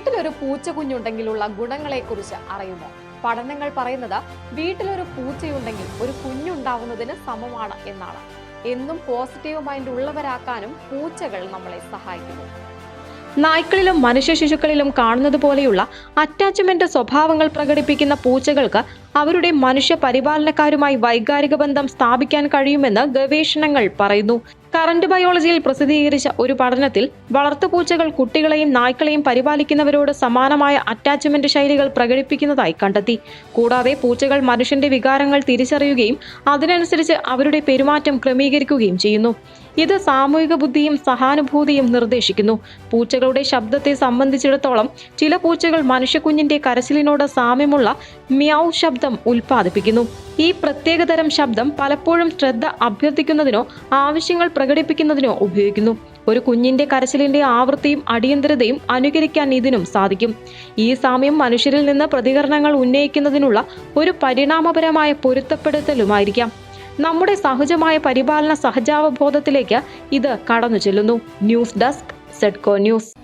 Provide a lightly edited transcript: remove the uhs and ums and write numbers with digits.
വീട്ടിലൊരു പൂച്ചക്കുഞ്ഞുണ്ടെങ്കിലുള്ള ഗുണങ്ങളെക്കുറിച്ച് അറിയുമോ? പഠനങ്ങൾ പറയുന്നത് വീട്ടിലൊരു പൂച്ചയുണ്ടെങ്കിൽ ഒരു കുഞ്ഞുണ്ടാവുന്നതിന് സമമാണ് എന്നാണ്. എന്നും പോസിറ്റീവ് മൈൻഡ് ഉള്ളവരാക്കാനും പൂച്ചകൾ നമ്മളെ സഹായിക്കുന്നു. നായ്ക്കളിലും മനുഷ്യ ശിശുക്കളിലും കാണുന്നത് പോലെയുള്ള അറ്റാച്ച്മെന്റ് സ്വഭാവങ്ങൾ പ്രകടിപ്പിക്കുന്ന പൂച്ചകൾക്ക് അവരുടെ മനുഷ്യ പരിപാലനക്കാരുമായി വൈകാരിക ബന്ധം സ്ഥാപിക്കാൻ കഴിയുമെന്ന് ഗവേഷണങ്ങൾ പറയുന്നു. കറന്റ് ബയോളജിയിൽ പ്രസിദ്ധീകരിച്ച ഒരു പഠനത്തിൽ വളർത്തുപൂച്ചകൾ കുട്ടികളെയും നായ്ക്കളെയും പരിപാലിക്കുന്നവരോട് സമാനമായ അറ്റാച്ച്മെന്റ് ശൈലികൾ പ്രകടിപ്പിക്കുന്നതായി കണ്ടെത്തി. കൂടാതെ പൂച്ചകൾ മനുഷ്യന്റെ വികാരങ്ങൾ തിരിച്ചറിയുകയും അതിനനുസരിച്ച് അവരുടെ പെരുമാറ്റം ക്രമീകരിക്കുകയും ചെയ്യുന്നു. ഇത് സാമൂഹിക ബുദ്ധിയും സഹാനുഭൂതിയും നിർദ്ദേശിക്കുന്നു. പൂച്ചകളുടെ ശബ്ദത്തെ സംബന്ധിച്ചിടത്തോളം ചില പൂച്ചകൾ മനുഷ്യക്കുഞ്ഞിന്റെ കരച്ചിലിനോട് സാമ്യമുള്ള മ്യാവ് ശബ്ദം ഉൽപ്പാദിപ്പിക്കുന്നു. ഈ പ്രത്യേകതരം ശബ്ദം പലപ്പോഴും ശ്രദ്ധ അഭ്യർത്ഥിക്കുന്നതിനോ ആവശ്യങ്ങൾ പ്രകടിപ്പിക്കുന്നതിനോ ഉപയോഗിക്കുന്നു. ഒരു കുഞ്ഞിന്റെ കരച്ചിലിന്റെ ആവൃത്തിയും അടിയന്തരതയും അനുകരിക്കാൻ ഇതിനും സാധിക്കും. ഈ സാമ്യം മനുഷ്യരിൽ നിന്ന് പ്രതികരണങ്ങൾ ഉന്നയിക്കുന്നതിനുള്ള ഒരു പരിണാമപരമായ പൊരുത്തപ്പെടുത്തലുമായിരിക്കാം. നമ്മുടെ സഹജമായ പരിപാലന സഹജാവബോധത്തിലേക്ക് ഇത് കടന്നു ചെല്ലുന്നു. News desk, Sedco news.